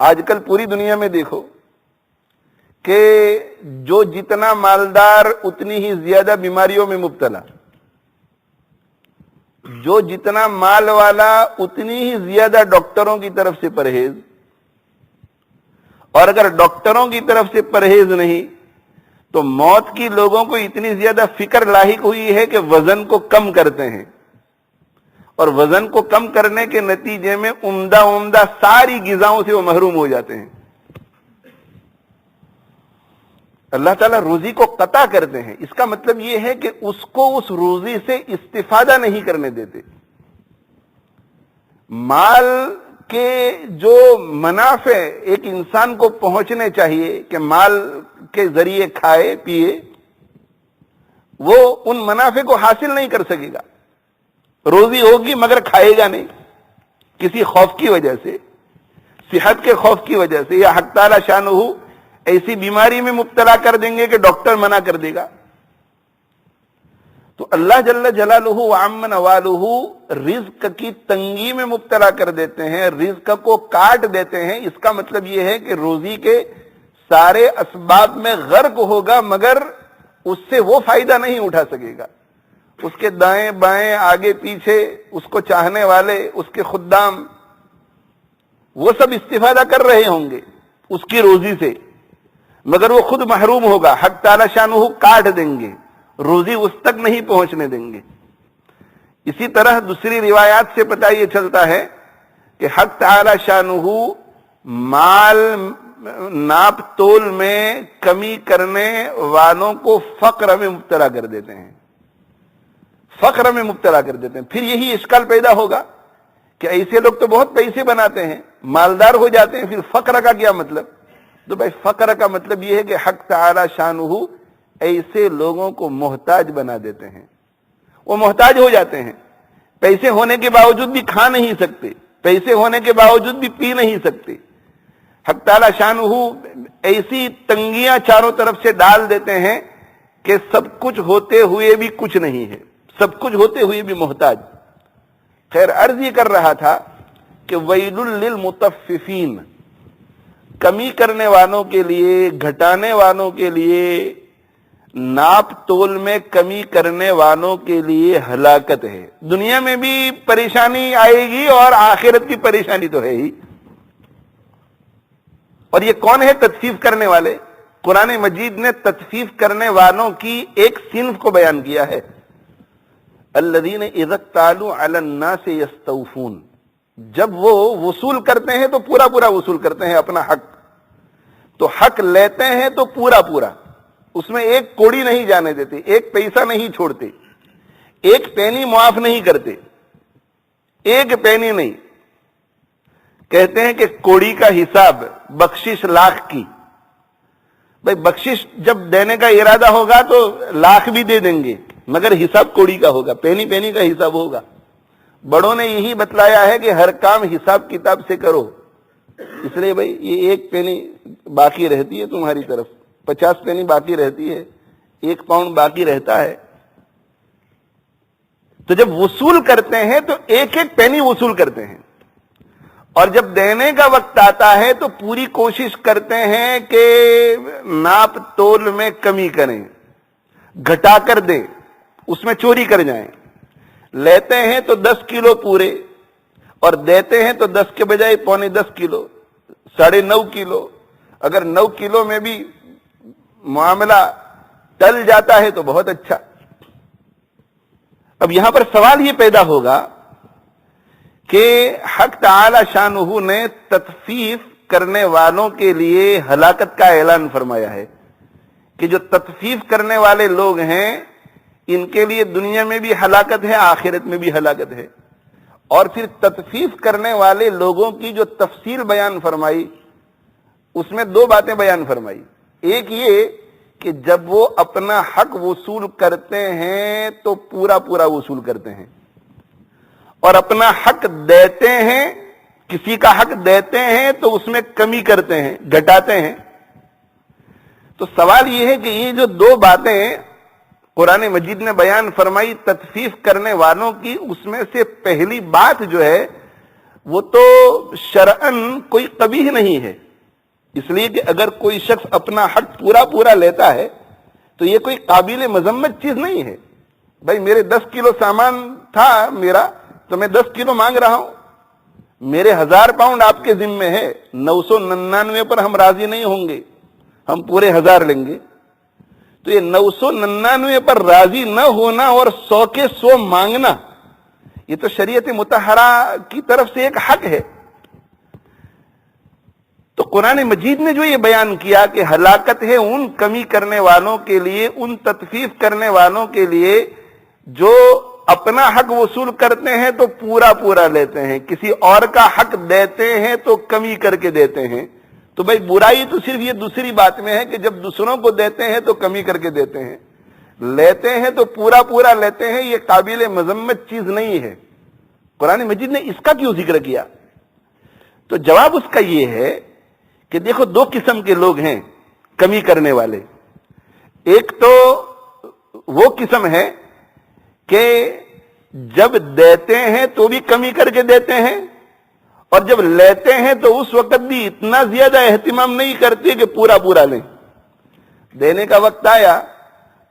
آج کل پوری دنیا میں دیکھو کہ جو جتنا مالدار اتنی ہی زیادہ بیماریوں میں مبتلا، جو جتنا مال والا اتنی ہی زیادہ ڈاکٹروں کی طرف سے پرہیز، اور اگر ڈاکٹروں کی طرف سے پرہیز نہیں تو موت کی لوگوں کو اتنی زیادہ فکر لاحق ہوئی ہے کہ وزن کو کم کرتے ہیں، اور وزن کو کم کرنے کے نتیجے میں عمدہ ساری غذاؤں سے وہ محروم ہو جاتے ہیں۔ اللہ تعالیٰ روزی کو قطع کرتے ہیں، اس کا مطلب یہ ہے کہ اس کو اس روزی سے استفادہ نہیں کرنے دیتے۔ مال کے جو منافع ایک انسان کو پہنچنے چاہیے کہ مال کے ذریعے کھائے پیے، وہ ان منافع کو حاصل نہیں کر سکے گا۔ روزی ہوگی مگر کھائے گا نہیں، کسی خوف کی وجہ سے، صحت کے خوف کی وجہ سے، یا حق تعالی شانہ ایسی بیماری میں مبتلا کر دیں گے کہ ڈاکٹر منع کر دے گا۔ تو اللہ جل جلالہ وعم نوالہ رزق کی تنگی میں مبتلا کر دیتے ہیں، رزق کو کاٹ دیتے ہیں۔ اس کا مطلب یہ ہے کہ روزی کے سارے اسباب میں غرق ہوگا مگر اس سے وہ فائدہ نہیں اٹھا سکے گا۔ اس کے دائیں بائیں آگے پیچھے اس کو چاہنے والے، اس کے خدام، وہ سب استفادہ کر رہے ہوں گے اس کی روزی سے، مگر وہ خود محروم ہوگا۔ حق تعالی شانہ کاٹ دیں گے، روزی اس تک نہیں پہنچنے دیں گے۔ اسی طرح دوسری روایات سے پتہ یہ چلتا ہے کہ حق تعالی شانہ مال ناپ تول میں کمی کرنے والوں کو فقر میں مبتلا کر دیتے ہیں، فقر میں مبتلا کر دیتے ہیں۔ پھر یہی اشکال پیدا ہوگا کہ ایسے لوگ تو بہت پیسے بناتے ہیں، مالدار ہو جاتے ہیں، پھر فقر کا کیا مطلب؟ تو بھائی فقر کا مطلب یہ ہے کہ حق تعالی شانہ ایسے لوگوں کو محتاج بنا دیتے ہیں، وہ محتاج ہو جاتے ہیں، پیسے ہونے کے باوجود بھی کھا نہیں سکتے، پیسے ہونے کے باوجود بھی پی نہیں سکتے۔ حق تعالی شانہ ایسی تنگیاں چاروں طرف سے ڈال دیتے ہیں کہ سب کچھ ہوتے ہوئے بھی کچھ نہیں ہے، سب کچھ ہوتے ہوئے بھی محتاج۔ خیر، عرض یہ کر رہا تھا کہ ویل للمطففین، کمی کرنے والوں کے لیے، گھٹانے والوں کے لیے، ناپ تول میں کمی کرنے والوں کے لیے ہلاکت ہے۔ دنیا میں بھی پریشانی آئے گی اور آخرت کی پریشانی تو ہے ہی۔ اور یہ کون ہے تطفیف کرنے والے؟ قرآن مجید نے تطفیف کرنے والوں کی ایک صنف کو بیان کیا ہے، الذین اذا اکتالوا علی الناس یستوفون، جب وہ وصول کرتے ہیں تو پورا وصول کرتے ہیں اپنا حق، تو حق لیتے ہیں تو پورا، اس میں ایک کوڑی نہیں جانے دیتے، ایک پیسہ نہیں چھوڑتے، ایک پینی معاف نہیں کرتے، ایک پینی نہیں۔ کہتے ہیں کہ کوڑی کا حساب بخشش لاکھ کی، بھائی بخشش جب دینے کا ارادہ ہوگا تو لاکھ بھی دے دیں گے مگر حساب کوڑی کا ہوگا، پینی کا حساب ہوگا۔ بڑوں نے یہی بتلایا ہے کہ ہر کام حساب کتاب سے کرو، اس لیے بھائی یہ ایک پینی باقی رہتی ہے تمہاری طرف، 50 پینی باقی رہتی ہے، 1 پاؤنڈ باقی رہتا ہے۔ تو جب وصول کرتے ہیں تو ایک پینی وصول کرتے ہیں، اور جب دینے کا وقت آتا ہے تو پوری کوشش کرتے ہیں کہ ناپ تول میں کمی کریں، گھٹا کر دیں، اس میں چوری کر جائیں۔ لیتے ہیں تو 10 کلو پورے اور دیتے ہیں تو 10 کے بجائے 9.25 کلو، 9.5 کلو۔ اگر 9 کلو میں بھی معاملہ ٹل جاتا ہے تو بہت اچھا۔ اب یہاں پر سوال یہ پیدا ہوگا کہ حق تعالی شانہ نے تطفیف کرنے والوں کے لیے ہلاکت کا اعلان فرمایا ہے کہ جو تطفیف کرنے والے لوگ ہیں ان کے لیے دنیا میں بھی ہلاکت ہے، آخرت میں بھی ہلاکت ہے۔ اور پھر تطفیف کرنے والے لوگوں کی جو تفصیل بیان فرمائی، اس میں 2 باتیں بیان فرمائی۔ ایک یہ کہ جب وہ اپنا حق وصول کرتے ہیں تو پورا وصول کرتے ہیں، اور اپنا حق دیتے ہیں، کسی کا حق دیتے ہیں تو اس میں کمی کرتے ہیں، گھٹاتے ہیں۔ تو سوال یہ ہے کہ یہ جو 2 باتیں قرآن مجید نے بیان فرمائی تطفیف کرنے والوں کی، اس میں سے پہلی بات جو ہے وہ تو شرعن کوئی قبیح نہیں ہے، اس لیے کہ اگر کوئی شخص اپنا حق پورا پورا لیتا ہے تو یہ کوئی قابل مذمت چیز نہیں ہے۔ بھائی میرے 10 کلو سامان تھا میرا تو میں 10 کلو مانگ رہا ہوں، میرے 1000 پاؤنڈ آپ کے ذمے ہے، 999 پر ہم راضی نہیں ہوں گے، ہم پورے 1000 لیں گے۔ تو یہ 999 پر راضی نہ ہونا اور 100 کے 100 مانگنا، یہ تو شریعت مطہرہ کی طرف سے ایک حق ہے۔ تو قرآن مجید نے جو یہ بیان کیا کہ ہلاکت ہے ان کمی کرنے والوں کے لیے، ان تطفیف کرنے والوں کے لیے جو اپنا حق وصول کرتے ہیں تو پورا پورا لیتے ہیں، کسی اور کا حق دیتے ہیں تو کمی کر کے دیتے ہیں۔ تو بھائی برائی تو صرف یہ دوسری بات میں ہے کہ جب دوسروں کو دیتے ہیں تو کمی کر کے دیتے ہیں، لیتے ہیں تو پورا پورا لیتے ہیں، یہ قابل مذمت چیز نہیں ہے۔ قرآن مجید نے اس کا کیوں ذکر کیا؟ تو جواب اس کا یہ ہے کہ دیکھو 2 قسم کے لوگ ہیں کمی کرنے والے۔ ایک تو وہ قسم ہے کہ جب دیتے ہیں تو بھی کمی کر کے دیتے ہیں، اور جب لیتے ہیں تو اس وقت بھی اتنا زیادہ اہتمام نہیں کرتے کہ پورا پورا لیں۔ دینے کا وقت آیا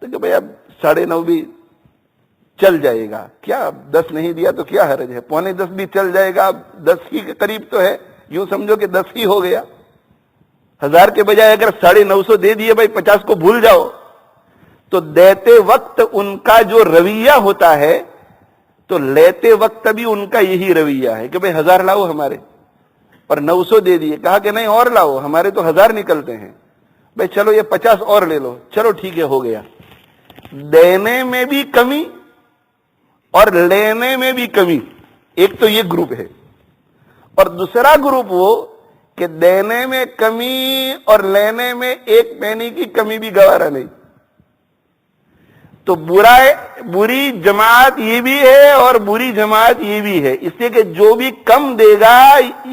تو کہ بھئی اب 9:30 بھی چل جائے گا، کیا 10 نہیں دیا تو کیا حرج ہے، 9:45 بھی چل جائے گا، اب 10 ہی کے قریب تو ہے، یوں سمجھو کہ 10 ہی ہو گیا۔ 1000 کے بجائے اگر 950 دے دیے بھائی 50 کو بھول جاؤ۔ تو دیتے وقت ان کا جو رویہ ہوتا ہے تو لیتے وقت بھی ان کا یہی رویہ ہے کہ بھئی 1000 لاؤ ہمارے، اور 900 دے دیے، کہا کہ نہیں اور لاؤ، ہمارے تو 1000 نکلتے ہیں، بھئی چلو یہ 50 اور لے لو، چلو ٹھیک ہے ہو گیا۔ دینے میں بھی کمی اور لینے میں بھی کمی، ایک تو یہ گروپ ہے، اور دوسرا گروپ وہ کہ دینے میں کمی اور لینے میں 1 پینی کی کمی بھی گوارا نہیں۔ تو بری جماعت یہ بھی ہے اور بری جماعت یہ بھی ہے، اس لیے کہ جو بھی کم دے گا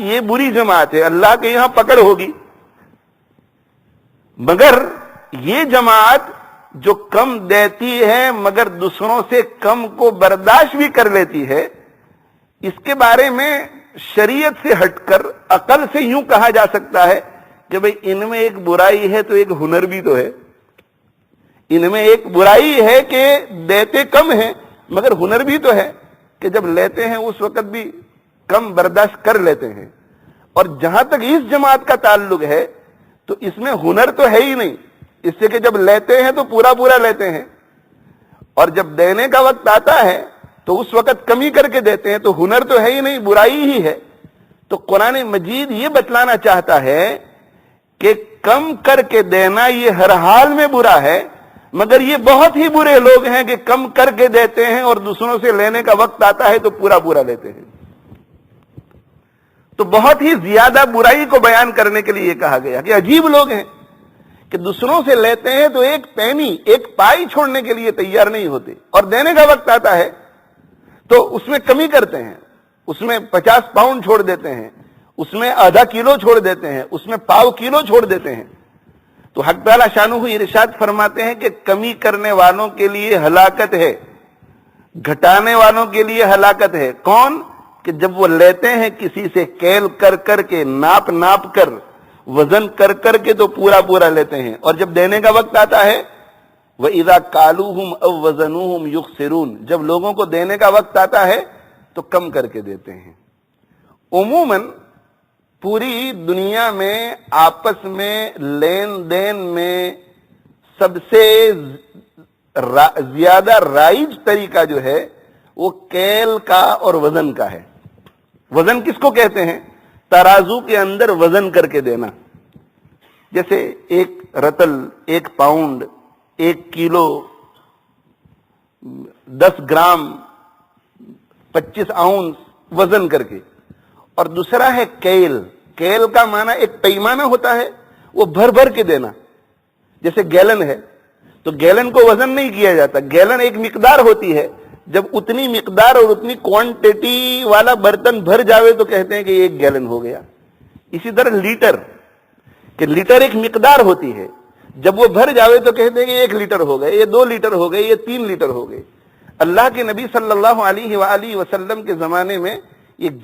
یہ بری جماعت ہے، اللہ کے یہاں پکڑ ہوگی۔ مگر یہ جماعت جو کم دیتی ہے مگر دوسروں سے کم کو برداشت بھی کر لیتی ہے، اس کے بارے میں شریعت سے ہٹ کر عقل سے یوں کہا جا سکتا ہے کہ بھئی ان میں ایک برائی ہے تو ایک ہنر بھی تو ہے۔ ان میں ایک برائی ہے کہ دیتے کم ہیں مگر ہنر بھی تو ہے کہ جب لیتے ہیں اس وقت بھی کم برداشت کر لیتے ہیں۔ اور جہاں تک اس جماعت کا تعلق ہے تو اس میں ہنر تو ہے ہی نہیں، اس سے کہ جب لیتے ہیں تو پورا پورا لیتے ہیں، اور جب دینے کا وقت آتا ہے تو اس وقت کمی کر کے دیتے ہیں، تو ہنر تو ہے ہی نہیں، برائی ہی ہے۔ تو قرآن مجید یہ بتلانا چاہتا ہے کہ کم کر کے دینا یہ ہر حال میں برا ہے، مگر یہ بہت ہی برے لوگ ہیں کہ کم کر کے دیتے ہیں اور دوسروں سے لینے کا وقت آتا ہے تو پورا پورا لیتے ہیں۔ تو بہت ہی زیادہ برائی کو بیان کرنے کے لیے یہ کہا گیا کہ عجیب لوگ ہیں کہ دوسروں سے لیتے ہیں تو 1 پینی 1 پائی چھوڑنے کے لیے تیار نہیں ہوتے، اور دینے کا وقت آتا ہے تو اس میں کمی کرتے ہیں، اس میں 50 پاؤنڈ چھوڑ دیتے ہیں، اس میں ½ کلو چھوڑ دیتے ہیں، اس میں پاؤ کلو چھوڑ دیتے ہیں۔ تو حق تعالیٰ شانہ ارشاد فرماتے ہیں کہ کمی کرنے والوں کے لیے ہلاکت ہے، گھٹانے والوں کے لیے ہلاکت ہے۔ کون؟ کہ جب وہ لیتے ہیں کسی سے کیل کر کر کے، ناپ ناپ کر، وزن کر کر کے تو پورا پورا لیتے ہیں، اور جب دینے کا وقت آتا ہے وَإِذَا كَالُوهُمْ أَوْ وَزَنُوهُمْ يُخْسِرُونَ، جب لوگوں کو دینے کا وقت آتا ہے تو کم کر کے دیتے ہیں۔ عموماً پوری دنیا میں آپس میں لین دین میں سب سے زیادہ رائج طریقہ جو ہے وہ کیل کا اور وزن کا ہے۔ وزن کس کو کہتے ہیں؟ ترازو کے اندر وزن کر کے دینا، جیسے 1 رتل، 1 پاؤنڈ، 1 کلو، 10 گرام، 25 اونس وزن کر کے۔ اور دوسرا ہے کیل۔ کیل کا معنی ایک پیمانہ ہوتا ہے، وہ بھر بھر کے دینا، جیسے گیلن ہے تو گیلن کو وزن نہیں کیا جاتا، گیلن ایک مقدار ہوتی ہے، جب اتنی مقدار اور اتنی کوانٹیٹی والا برتن بھر جاوے تو کہتے ہیں کہ یہ 1 گیلن ہو گیا۔ اسی طرح لیٹر، کہ لیٹر ایک مقدار ہوتی ہے، جب وہ بھر جاوے تو کہتے ہیں کہ 1 لیٹر ہو گئے، یہ 2 لیٹر ہو گئے، یہ 3 لیٹر ہو گئے۔ اللہ کے نبی صلی اللہ علیہ وآلہ وسلم کے زمانے میں یہ